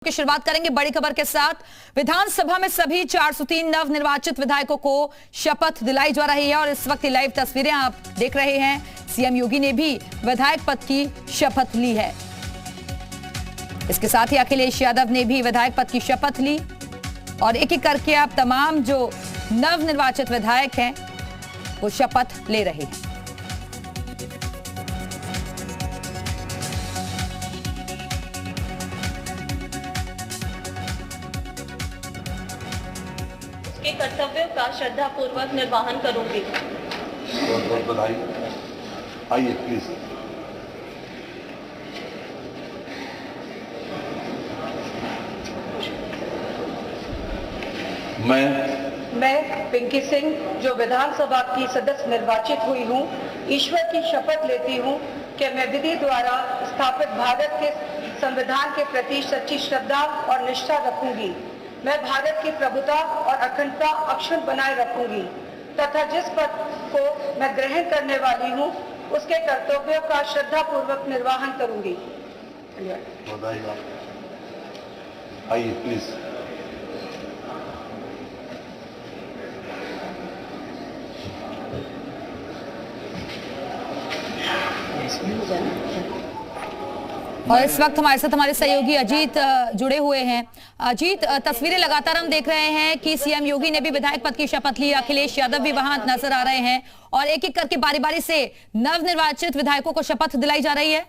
की शुरुआत करेंगे बड़ी खबर के साथ। विधानसभा में सभी 403 नव निर्वाचित विधायकों को शपथ दिलाई जा रही है और इस वक्त लाइव तस्वीरें आप देख रहे हैं। सीएम योगी ने भी विधायक पद की शपथ ली है। इसके साथ ही अखिलेश यादव ने भी विधायक पद की शपथ ली और एक एक करके आप तमाम जो नव निर्वाचित विधायक हैं वो शपथ ले रहे हैं। के कर्तव्यों का श्रद्धापूर्वक निर्वहन करूंगी। बहुत बहुत बधाई। आइए प्लीज। मैं पिंकी सिंह जो विधानसभा की सदस्य निर्वाचित हुई हूँ, ईश्वर की शपथ लेती हूँ कि मैं विधि द्वारा स्थापित भारत के संविधान के प्रति सच्ची श्रद्धा और निष्ठा रखूंगी। मैं भारत की प्रभुता और अखंडता अक्षुण्ण बनाए रखूंगी तथा जिस पद को मैं ग्रहण करने वाली हूँ उसके कर्तव्यों का श्रद्धापूर्वक निर्वहन करूंगी। आइए प्लीज। और इस वक्त हमारे साथ हमारे सहयोगी अजीत जुड़े हुए हैं। अजीत, तस्वीरें लगातार हम देख रहे हैं कि सीएम योगी ने भी विधायक पद की शपथ ली, अखिलेश यादव भी वहां नजर आ रहे हैं और एक एक करके बारी बारी से नवनिर्वाचित विधायकों को शपथ दिलाई जा रही है।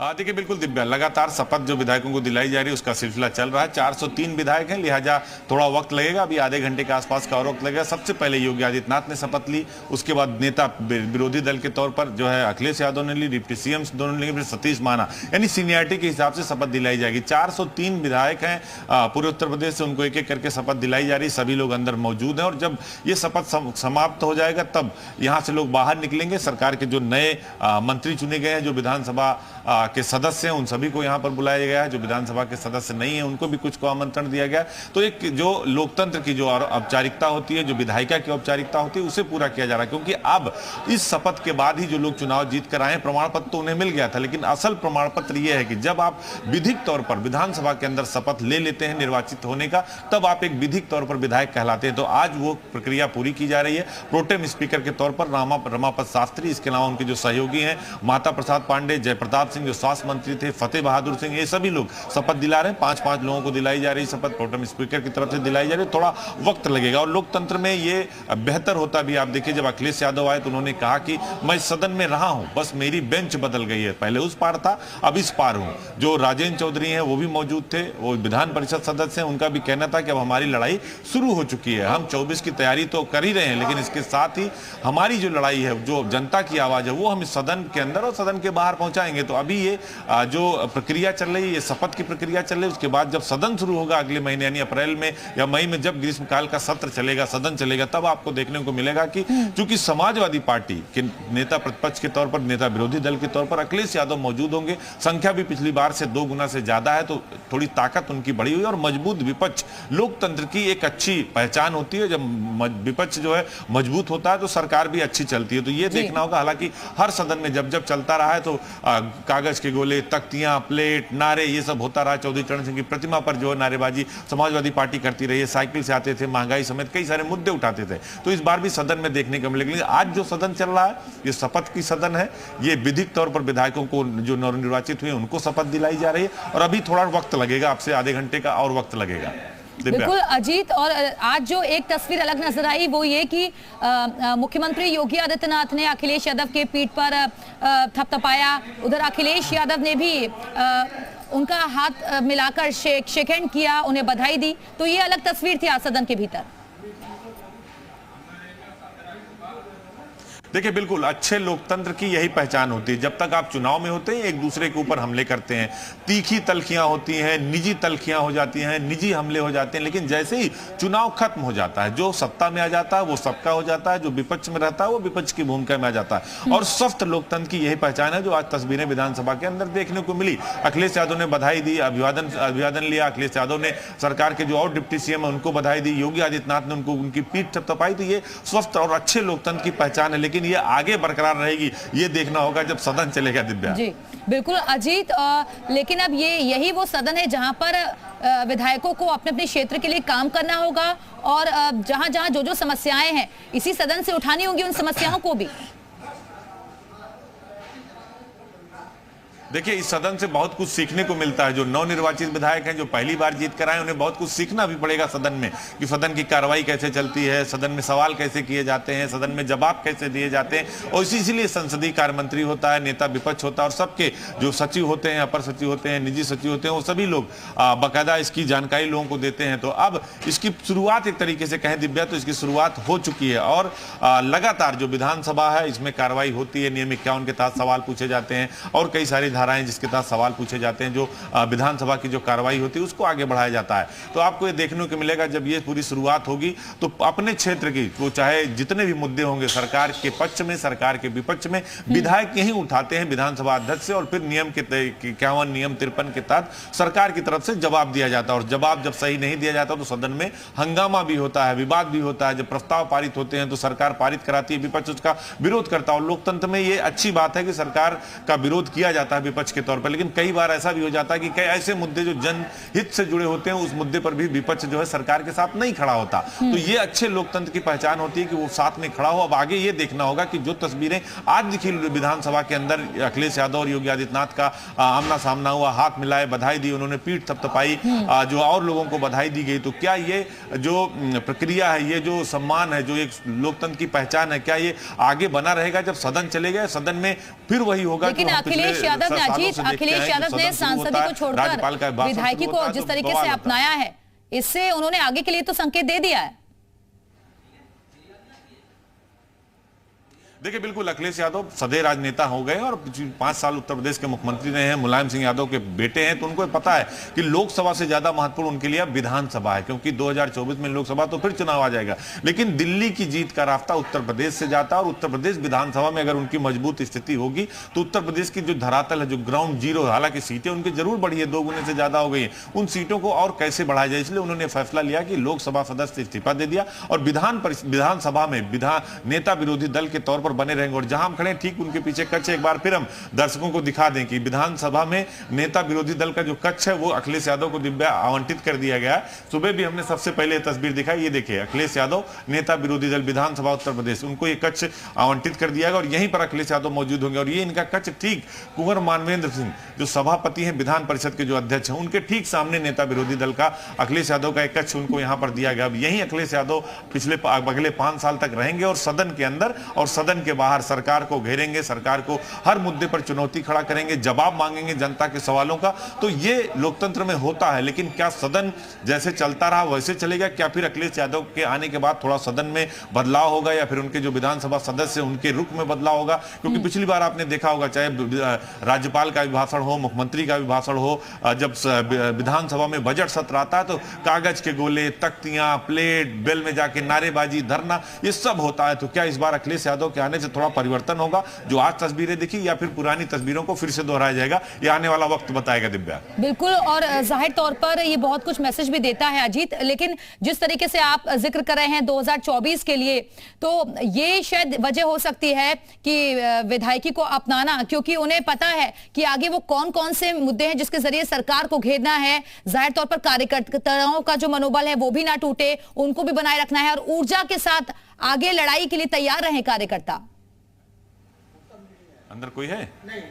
देखिए बिल्कुल दिव्या, लगातार शपथ जो विधायकों को दिलाई जा रही है उसका सिलसिला चल रहा है। 403 विधायक हैं, लिहाजा थोड़ा वक्त लगेगा, अभी आधे घंटे के आसपास का और वक्त लगेगा। सबसे पहले योगी आदित्यनाथ ने शपथ ली, उसके बाद नेता विरोधी दल के तौर पर जो है अखिलेश यादव ने ली, डिप्टी सीएम दोनों ने ली, फिर सतीश महाना, यानी सीनियरिटी के हिसाब से शपथ दिलाई जाएगी। 403 विधायक हैं पूरे उत्तर प्रदेश से, उनको एक एक करके शपथ दिलाई जा रही है। सभी लोग अंदर मौजूद हैं और जब ये शपथ समाप्त हो जाएगा तब यहाँ से लोग बाहर निकलेंगे। सरकार के जो नए मंत्री चुने गए हैं, जो विधानसभा के सदस्य हैं, उन सभी को यहां पर बुलाया गया है। जो विधानसभा के सदस्य नहीं है उनको भी कुछ को आमंत्रण दिया गया। तो एक जो लोकतंत्र की जो औपचारिकता होती है, जो विधायिका की औपचारिकता होती है, उसे पूरा किया जा रहा है। क्योंकि अब इस शपथ के बाद ही जो लोग चुनाव जीत कर आए, प्रमाण पत्र तो उन्हें मिल गया था, लेकिन असल प्रमाण पत्र यह है कि जब आप विधिक तौर पर विधानसभा के अंदर शपथ ले लेते हैं निर्वाचित होने का, तब आप एक विधिक तौर पर विधायक कहलाते हैं। तो आज वो प्रक्रिया पूरी की जा रही है। प्रोटेम स्पीकर के तौर पर रमापत शास्त्री, इसके अलावा उनके जो सहयोगी हैं माता प्रसाद पांडे, जयप्रताप सिंह जो स्वास्थ्य मंत्री थे, फतेह बहादुर सिंह, ये सभी लोग शपथ दिला रहे हैं। 5-5 लोगों को दिलाई जा रही शपथ, प्रोटेम स्पीकर की तरफ से दिलाई जा रही है। थोड़ा वक्त लगेगा और लोकतंत्र में ये बेहतर होता भी। आप देखिए, जब अखिलेश यादव आए तो उन्होंने कहा कि मैं सदन में रहा हूं, बस मेरी बेंच बदल गई है, पहले उस पार था अब इस पार हूं। जो राजेंद्र चौधरी हैं वो भी मौजूद थे, वो विधान परिषद सदस्य हैं, उनका भी कहना था कि अब हमारी लड़ाई शुरू हो चुकी है। हम 24 की तैयारी तो कर ही रहे हैं, लेकिन इसके साथ ही हमारी जो लड़ाई है, जो जनता की आवाज है, वो हम सदन के अंदर और सदन के बाहर पहुंचाएंगे। तो अभी ये जो प्रक्रिया चल रही है, ये शपथ की प्रक्रिया चल रही है। उसके बाद जब सदन शुरू होगा अगले महीने यानी अप्रैल में या मई में, जब ग्रीष्मकाल का सत्र चलेगा, सदन चलेगा, तब आपको देखने को मिलेगा कि चूंकि समाजवादी पार्टी के नेता प्रतिपक्ष के तौर पर, नेता विरोधी दल के तौर पर अखिलेश यादव मौजूद होंगे। संख्या भी पिछली बार से 2 गुना से ज्यादा है, तो थोड़ी ताकत उनकी बढ़ी हुई और मजबूत विपक्ष लोकतंत्र की एक अच्छी पहचान होती है। जब विपक्ष जो है मजबूत होता है तो सरकार भी अच्छी चलती है। तो ये देखना होगा। हालांकि हर सदन में जब जब चलता रहा है तो कागज के गोले, तख्तियां, प्लेट, नारे, ये सब होता रहा। चौधरी चरण सिंह की प्रतिमा पर जो है नारेबाजी समाजवादी पार्टी करती रही है। साइकिल से आते थे, महंगाई समेत कई सारे मुद्दे उठाते थे। तो इस बार भी सदन में देखने को मिलेगा। लेकिन आज जो सदन चल रहा है ये शपथ की सदन है। ये विधिक तौर पर विधायकों को जो नवनिर्वाचित हुए उनको शपथ दिलाई जा रही है और अभी थोड़ा वक्त लगेगा, आपसे आधे घंटे का और वक्त लगेगा। बिल्कुल अजीत, और आज जो एक तस्वीर अलग नजर आई वो ये कि मुख्यमंत्री योगी आदित्यनाथ ने अखिलेश यादव के पीठ पर थपथपाया। उधर अखिलेश यादव ने भी उनका हाथ मिलाकर शेक हैंड किया, उन्हें बधाई दी। तो ये अलग तस्वीर थी आज सदन के भीतर। देखिए बिल्कुल, अच्छे लोकतंत्र की यही पहचान होती है। जब तक आप चुनाव में होते हैं एक दूसरे के ऊपर हमले करते हैं, तीखी तल्खियां होती हैं, निजी तल्खियां हो जाती हैं, निजी हमले हो जाते हैं। लेकिन जैसे ही चुनाव खत्म हो जाता है, जो सत्ता में आ जाता है वो सबका हो जाता है, जो विपक्ष में रहता है वो विपक्ष की भूमिका में आ जाता है। और सख्त लोकतंत्र की यही पहचान है जो आज तस्वीरें विधानसभा के अंदर देखने को मिली। अखिलेश यादव ने बधाई दी, अभिवादन लिया। अखिलेश यादव ने सरकार के जो और डिप्टी सीएम है उनको बधाई दी। योगी आदित्यनाथ ने उनकी पीठ थपथपाई। तो ये स्वस्थ और अच्छे लोकतंत्र की पहचान है। लेकिन ये आगे बरकरार रहेगी ये देखना होगा जब सदन चलेगा। दिव्या जी बिल्कुल अजीत, लेकिन अब यही वो सदन है जहां पर विधायकों को अपने अपने क्षेत्र के लिए काम करना होगा और जहां जहां जो समस्याएं हैं इसी सदन से उठानी होंगी उन समस्याओं को भी। देखिए इस सदन से बहुत कुछ सीखने को मिलता है। जो नवनिर्वाचित विधायक हैं जो पहली बार जीत कर आए उन्हें बहुत कुछ सीखना भी पड़ेगा सदन में कि सदन की कार्रवाई कैसे चलती है, सदन में सवाल कैसे किए जाते हैं, सदन में जवाब कैसे दिए जाते हैं। और इसीलिए संसदीय कार्य मंत्री होता है, नेता विपक्ष होता है और सबके जो सचिव होते हैं, अपर सचिव होते हैं, निजी सचिव होते हैं, वो सभी लोग बाकायदा इसकी जानकारी लोगों को देते हैं। तो अब इसकी शुरुआत एक तरीके से कहें दिव्या तो इसकी शुरुआत हो चुकी है और लगातार जो विधानसभा है इसमें कार्रवाई होती है। नियम 51 के तहत सवाल पूछे जाते हैं और कई सारी धाराएं जिसके तहत सवाल पूछे जाते हैं। जो विधानसभा की जो कार्रवाई होती है उसको आगे बढ़ाया जाता है। तो आपको ये देखने को मिलेगा जब ये पूरी शुरुआत होगी तो अपने क्षेत्र की वो चाहे जितने भी मुद्दे होंगे सरकार के पक्ष में सरकार के विपक्ष में विधायक यही उठाते हैं विधानसभा अध्यक्ष से और फिर नियम के 51 नियम 53 के तहत सरकार की तरफ से जवाब दिया जाता है। और जवाब जब सही नहीं दिया जाता तो सदन में हंगामा भी होता है, विवाद भी होता है। जब प्रस्ताव पारित होते हैं तो सरकार पारित कराती है, विपक्ष उसका विरोध करता है। और लोकतंत्र में ये अच्छी बात है कि सरकार का विरोध किया जाता है विपक्ष के तौर पर। लेकिन कई बार ऐसा भी हो जाता है कि कई ऐसे मुद्दे जो जनहित से जुड़े होते हैं उस मुद्दे पर भी विपक्ष जो है सरकार के साथ नहीं खड़ा होता। तो ये अच्छे लोकतंत्र की पहचान होती है कि वो साथ में खड़ा हो। अब आगे ये देखना होगा कि जो तस्वीरें आज दिखी विधानसभा के अंदर अखिलेश यादव और योगी आदित्यनाथ का आमना सामना हुआ, हाथ मिलाए, बधाई दी, उन्होंने पीठ थपथपाई, जो और लोगों को बधाई दी गई, तो क्या ये जो प्रक्रिया है, ये जो सम्मान है, जो एक लोकतंत्र की पहचान है, क्या ये आगे बना रहेगा जब सदन चलेगा? सदन में फिर वही होगा। लेकिन अखिलेश यादव ने सांसदी को छोड़कर विधायकी को जिस तरीके से अपनाया है इससे उन्होंने आगे के लिए तो संकेत दे दिया है। देखिए बिल्कुल अखिलेश यादव सदैव राजनेता हो गए और 5 साल उत्तर प्रदेश के मुख्यमंत्री रहे हैं, मुलायम सिंह यादव के बेटे हैं। तो उनको पता है कि लोकसभा से ज्यादा महत्वपूर्ण उनके लिए विधानसभा है, क्योंकि 2024 में लोकसभा तो फिर चुनाव आ जाएगा। लेकिन दिल्ली की जीत का रास्ता उत्तर प्रदेश से जाता है और उत्तर प्रदेश विधानसभा में अगर उनकी मजबूत स्थिति होगी तो उत्तर प्रदेश की जो धरातल है, जो ग्राउंड जीरो, हालांकि सीटें उनकी जरूर बढ़ी है, 2 गुने से ज्यादा हो गई है, उन सीटों को और कैसे बढ़ाया जाए, इसलिए उन्होंने फैसला लिया कि लोकसभा सदस्य इस्तीफा दे दिया और विधानसभा में नेता विरोधी दल के तौर पर बने रहेंगे। और जहां हम खड़े ठीक उनके पीछे कक्ष, एक बार फिर हम दर्शकों को दिखा दें कि विधानसभा में नेता विरोधी दल का जो कक्ष है वो अखिलेश यादव को दिव्या आवंटित कर दिया गया। सुबह भी हमने सबसे पहले तस्वीर दिखाई, ये देखिए अखिलेश यादव नेता विरोधी दल विधानसभा उत्तर प्रदेश, उनको ये कक्ष आवंटित कर दिया गया और यहीं पर अखिलेश यादव मौजूद होंगे। और ये इनका कक्ष ठीक कुंवर मानवेंद्र सिंह जो सभापति हैं विधान परिषद के जो अध्यक्ष हैं उनके ठीक सामने नेता विरोधी दल का अखिलेश यादव का एक कक्ष उनको यहां पर दिया गया। अब यहीं अखिलेश यादव अगले 5 साल तक रहेंगे और सदन के अंदर और सदन के बाहर सरकार को घेरेंगे, सरकार को हर मुद्दे पर चुनौती खड़ा करेंगे, जवाब मांगेंगे जनता के सवालों का। तो ये लोकतंत्र में होता है। लेकिन क्या सदन जैसे चलता रहा वैसे चलेगा? क्या फिर अखिलेश यादव के आने के बाद थोड़ा सदन में बदलाव होगा या फिर उनके जो विधानसभा सदस्य उनके रुख में बदलाव होगा? क्योंकि पिछली बार आपने देखा होगा चाहे राज्यपाल का अभिभाषण हो, मुख्यमंत्री का अभिभाषण हो, जब विधानसभा में बजट सत्र आता है तो कागज के गोले, तख्तियां, प्लेट, बेल में जाके नारेबाजी, धरना, ये सब होता है। तो क्या इस बार अखिलेश यादव के आने से थोड़ा परिवर्तन होगा? जो आज तस्वीरें दिखी या फिर पुरानी तस्वीरों को फिर से दोहराया जाएगा? ये आने वाला वक्त बताएगा दिव्या। बिल्कुल, और जाहिर तौर पर ये बहुत कुछ मैसेज भी देता है अजीत। लेकिन जिस तरीके से आप जिक्र कर रहे हैं 2024 के लिए, तो ये शायद वजह हो सकती है कि विधायकी को अपनाना, क्योंकि उन्हें पता है कि आगे वो कौन कौन से मुद्दे हैं जिसके जरिए सरकार को घेरना है। जाहिर तौर पर कार्यकर्ताओं का जो मनोबल है वो भी ना टूटे, उनको भी बनाए रखना है और ऊर्जा के साथ आगे लड़ाई के लिए तैयार रहे कार्यकर्ता। अंदर कोई है? नहीं।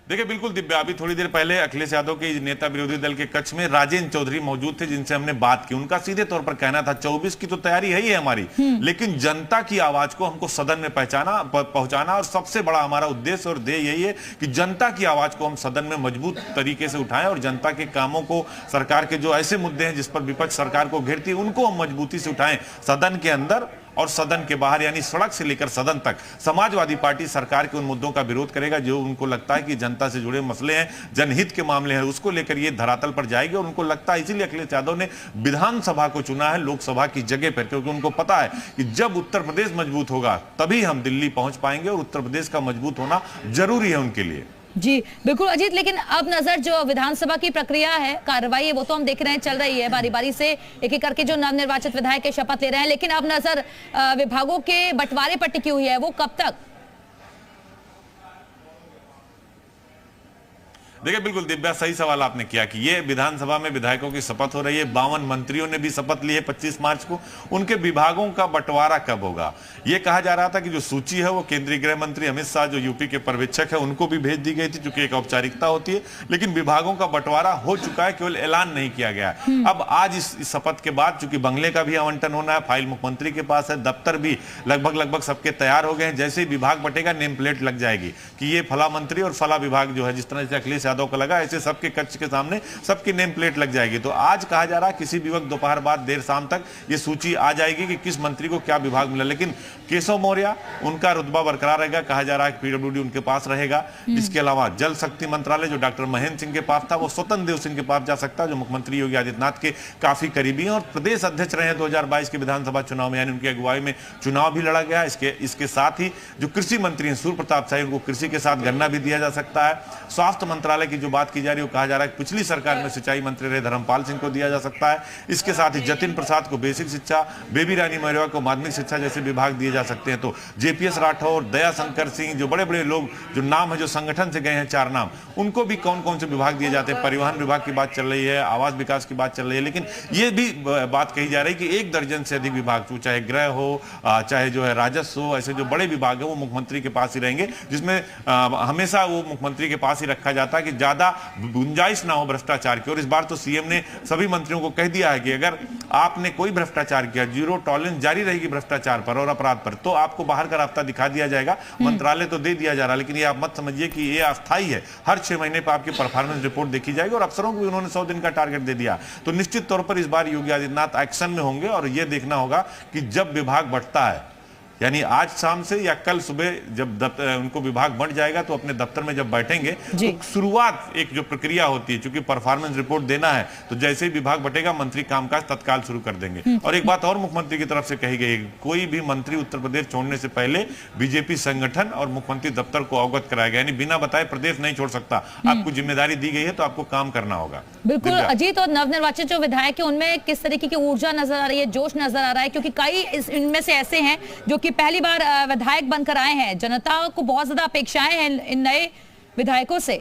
देखिए बिल्कुल दिव्या, अभी थोड़ी देर पहले अखिलेश यादव के नेता विरोधी दल के कक्ष में राजेंद्र चौधरी मौजूद थे जिनसे हमने बात की। उनका सीधे तौर पर कहना था 24 की तो तैयारी है ही है हमारी, लेकिन जनता की आवाज को हमको सदन में पहुंचाना और सबसे बड़ा हमारा उद्देश्य और ध्येय यही है कि जनता की आवाज को हम सदन में मजबूत तरीके से उठाएं और जनता के कामों को, सरकार के जो ऐसे मुद्दे हैं जिस पर विपक्ष सरकार को घेरती है उनको हम मजबूती से उठाएं सदन के अंदर और सदन के बाहर, यानी सड़क से लेकर सदन तक। समाजवादी पार्टी सरकार के उन मुद्दों का विरोध करेगा जो उनको लगता है कि जनता से जुड़े मसले हैं, जनहित के मामले हैं, उसको लेकर ये धरातल पर जाएगी। और उनको लगता है, इसीलिए अखिलेश यादव ने विधानसभा को चुना है लोकसभा की जगह पर, क्योंकि उनको पता है कि जब उत्तर प्रदेश मजबूत होगा तभी हम दिल्ली पहुंच पाएंगे और उत्तर प्रदेश का मजबूत होना जरूरी है उनके लिए। जी बिल्कुल अजीत, लेकिन अब नजर जो विधानसभा की प्रक्रिया है, कार्रवाई है, वो तो हम देख रहे हैं चल रही है, बारी बारी से एक एक करके जो नवनिर्वाचित विधायक के शपथ ले रहे हैं, लेकिन अब नजर विभागों के बंटवारे पर टिकी हुई है, वो कब तक? देखिए बिल्कुल दिव्या, सही सवाल आपने किया कि ये विधानसभा में विधायकों की शपथ हो रही है, 52 मंत्रियों ने भी शपथ ली है 25 मार्च को। उनके विभागों का बंटवारा कब होगा? ये कहा जा रहा था कि जो सूची है वो केंद्रीय गृह मंत्री अमित शाह, जो यूपी के पर्यवेक्षक है, उनको भी भेज दी गई थी, चूंकि एक औपचारिकता होती है। लेकिन विभागों का बंटवारा हो चुका है, केवल ऐलान नहीं किया गया है। अब आज इस शपथ के बाद चूंकि बंगले का भी आवंटन होना है, फाइल मुख्यमंत्री के पास है, दफ्तर भी लगभग सबके तैयार हो गए हैं। जैसे ही विभाग बटेगा नेम प्लेट लग जाएगी कि ये फला मंत्री और फला विभाग जो है, जिस तरह से अखिलेश यादव को लगा, ऐसे सबके कक्ष के सामने सबकी नेम प्लेट लग जाएगी। तो आज कहा जा रहा है किसी भी वक्त दोपहर बाद देर शाम तक ये सूची आ जाएगी कि किस मंत्री को क्या विभाग मिला। लेकिन केशव मौर्य, उनका रुतबा बरकरार रहेगा, कहा जा रहा है कि पीडब्ल्यूडी उनके पास रहेगा। इसके अलावा जल शक्ति मंत्रालय जो डॉक्टर महेंद्र सिंह के पास था, वो स्वतंत्र देव सिंह के पास जा सकता है, जो मुख्यमंत्री योगी आदित्यनाथ के काफी करीबी हैं और प्रदेश अध्यक्ष रहे 2022 के विधानसभा चुनाव में, यानी उनकी अगुवाई में चुनाव भी लड़ा गया। इसके साथ ही जो कृषि मंत्री हैं सूर्य प्रताप शाही, उनको कृषि के साथ गन्ना भी दिया जा सकता है। स्वास्थ्य मंत्रालय की जो बात की जा रही है, वो कहा जा रहा है कि पिछली सरकार में सिंचाई मंत्री रहे धर्मपाल सिंह को दिया जा सकता है। इसके साथ ही जतिन प्रसाद को बेसिक शिक्षा, बेबी रानी मौर्य को माध्यमिक शिक्षा जैसे विभाग दिए जा सकते हैं। तो जेपीएस राठौर, दया शंकर सिंह, जो बड़े बड़े लोग जो नाम है, जो संगठन से गए हैं 4 नाम, उनको भी कौन कौन से विभाग दिए जाते हैं? परिवहन विभाग की बात चल रही है, आवास विकास की बात चल रही है, लेकिन ये भी बात कही जा रही है कि 1 दर्जन से अधिक विभाग, चाहे गृह हो, चाहे जो है राजस्व हो, ऐसे जो बड़े विभाग है वो मुख्यमंत्री के पास ही रहेंगे, जिसमें हमेशा वो मुख्यमंत्री के पास ही रखा जाता है कि ज्यादा गुंजाइश ना हो भ्रष्टाचार की। और इस बार तो सीएम ने सभी मंत्रियों को कह दिया है कि अगर आपने कोई भ्रष्टाचार किया, 0 टॉलरेंस जारी रहेगी भ्रष्टाचार पर और अपराध पर, तो आपको बाहर का रास्ता दिखा दिया जाएगा। मंत्रालय तो दे दिया जा रहा है, लेकिन ये आप मत समझिए कि ये अस्थायी है। हर 6 महीने पर आपकी परफॉर्मेंस रिपोर्ट देखी जाएगी और अफसरों को भी उन्होंने 100 दिन का टारगेट दे दिया। तो निश्चित तौर पर इस बार योगी आदित्यनाथ एक्शन में होंगे और यह देखना होगा कि जब विभाग बढ़ता है, यानी आज शाम से या कल सुबह जब उनको विभाग बढ़ जाएगा, तो अपने दफ्तर में जब बैठेंगे तो शुरुआत एक जो प्रक्रिया होती है, क्योंकि परफॉर्मेंस रिपोर्ट देना है, तो जैसे ही विभाग बढ़ेगा मंत्री कामकाज तत्काल शुरू कर देंगे। और एक बात और मुख्यमंत्री की तरफ से कही गई, कोई भी मंत्री उत्तर प्रदेश छोड़ने से पहले बीजेपी संगठन और मुख्यमंत्री दफ्तर को अवगत कराएगा, यानी बिना बताए प्रदेश नहीं छोड़ सकता। आपको जिम्मेदारी दी गई है तो आपको काम करना होगा। बिल्कुल अजीत, और नवनिर्वाचित जो विधायक है उनमें किस तरीके की ऊर्जा नजर आ रही है, जोश नजर आ रहा है? क्योंकि कई इनमें से ऐसे हैं जो पहली बार विधायक बनकर आए हैं, जनता को बहुत ज्यादा अपेक्षाएं हैं इन नए विधायकों से।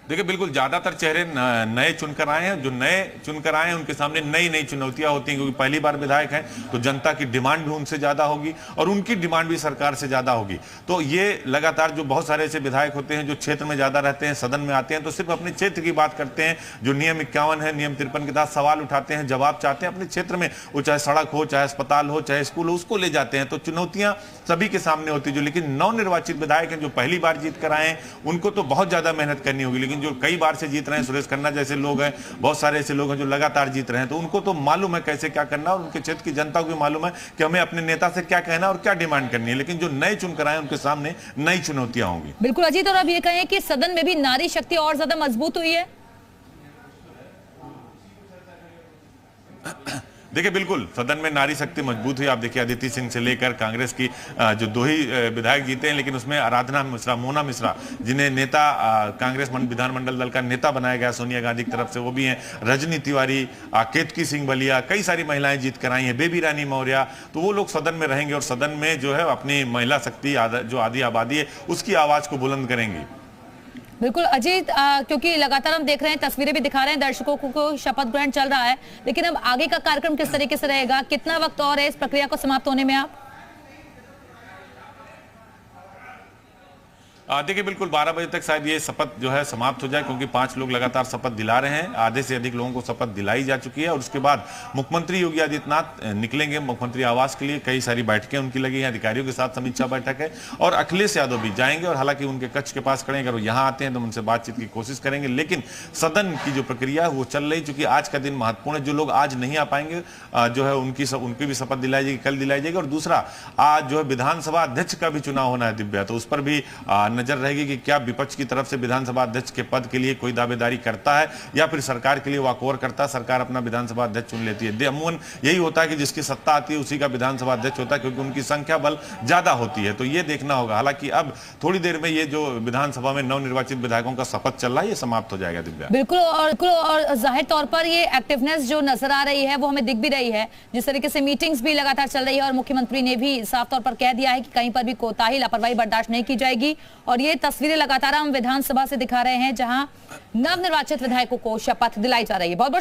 देखिए बिल्कुल ज्यादातर चेहरे नए चुनकर आए हैं। जो नए चुनकर आए हैं उनके सामने नई नई चुनौतियां होती हैं, क्योंकि पहली बार विधायक हैं, तो जनता की डिमांड भी उनसे ज्यादा होगी और उनकी डिमांड भी सरकार से ज्यादा होगी। तो ये लगातार जो बहुत सारे ऐसे विधायक होते हैं जो क्षेत्र में ज्यादा रहते हैं, सदन में आते हैं तो सिर्फ अपने क्षेत्र की बात करते हैं, जो नियम 51 है, नियम 53 के तहत सवाल उठाते हैं, जवाब चाहते हैं अपने क्षेत्र में, वो चाहे सड़क हो, चाहे अस्पताल हो, चाहे स्कूल हो, उसको ले जाते हैं। तो चुनौतियां सभी के सामने होती है। जो लेकिन नवनिर्वाचित विधायक हैं जो पहली बार जीत कर आए हैं, उनको तो बहुत ज्यादा मेहनत करनी होगी। लेकिन जो कई बार से जीत रहे हैं, सुरेश खन्ना जैसे लोग हैं, बहुत सारे ऐसे लोग हैं जो लगातार जीत रहे हैं, तो उनको तो मालूम है कैसे क्या करना, और उनके क्षेत्र की जनता को भी मालूम है कि हमें अपने नेता से क्या कहना और क्या डिमांड करनी है। लेकिन जो नए चुनकर आए उनके सामने नई चुनौतियां होंगी। बिल्कुल अजीत, और अब ये कहें कि सदन में भी नारी शक्ति और ज्यादा मजबूत हुई है। देखिए बिल्कुल सदन में नारी शक्ति मजबूत हुई। आप देखिए अदिति सिंह से लेकर कांग्रेस की जो 2 ही विधायक जीते हैं, लेकिन उसमें आराधना मिश्रा, मोना मिश्रा, जिन्हें नेता कांग्रेस विधानमंडल दल का नेता बनाया गया सोनिया गांधी की तरफ से, वो भी हैं। रजनी तिवारी, केतकी सिंह बलिया, कई सारी महिलाएं जीत कर आई हैं, बेबी रानी मौर्य, तो वो लोग सदन में रहेंगे और सदन में जो है अपनी महिला शक्ति जो आधी आबादी है उसकी आवाज को बुलंद करेंगी। बिल्कुल अजीत, क्योंकि लगातार हम देख रहे हैं, तस्वीरें भी दिखा रहे हैं दर्शकों को शपथ ग्रहण चल रहा है, लेकिन अब आगे का कार्यक्रम किस तरीके से रहेगा? कितना वक्त और है इस प्रक्रिया को समाप्त होने में? आप देखिए बिल्कुल 12 बजे तक शायद ये शपथ जो है समाप्त हो जाए, क्योंकि 5 लोग लगातार शपथ दिला रहे हैं। आधे से अधिक लोगों को शपथ दिलाई जा चुकी है और उसके बाद मुख्यमंत्री योगी आदित्यनाथ निकलेंगे मुख्यमंत्री आवास के लिए। कई सारी बैठकें उनकी लगी हैं, अधिकारियों के साथ समीक्षा बैठक है, और अखिलेश यादव भी जाएंगे और हालांकि उनके कक्ष के पास खड़े, अगर वो यहाँ आते हैं तो उनसे बातचीत की कोशिश करेंगे। लेकिन सदन की जो प्रक्रिया है वो चल रही, चूंकि आज का दिन महत्वपूर्ण है। जो लोग आज नहीं आ पाएंगे जो है उनकी भी शपथ दिलाई जाएगी, कल दिलाई जाएगी। और दूसरा आज जो है विधानसभा अध्यक्ष का भी चुनाव होना है दिव्या, तो उस पर भी नजर रहेगी कि क्या विपक्ष की तरफ से विधानसभा अध्यक्ष के पद के लिए कोई दावेदारी करता है या फिर सरकार के लिए वॉकओवर करता है, सरकार अपना विधानसभा अध्यक्ष चुन लेती है। अमूमन यही होता है कि जिसकी सत्ता आती है उसी का विधानसभा अध्यक्ष होता है, क्योंकि उनकी संख्या बल ज्यादा होती है। तो ये देखना होगा। हालांकि अब थोड़ी देर में ये जो विधानसभा में नवनिर्वाचित विधायकों का शपथ चल रहा है, ये समाप्त हो जाएगा। दिव्या, बिल्कुल और जाहिर तौर पर ये एक्टिवनेस जो नजर आ रही है वो हमें दिख भी रही है। जिस तरीके से मीटिंग्स भी लगातार चल रही है और मुख्यमंत्री ने भी साफ तौर पर कह दिया है कि कहीं पर भी कोताही लापरवाही बर्दाश्त नहीं की जाएगी। और ये तस्वीरें लगातार हम विधानसभा से दिखा रहे हैं जहां नवनिर्वाचित विधायकों को शपथ दिलाई जा रही है। बहुत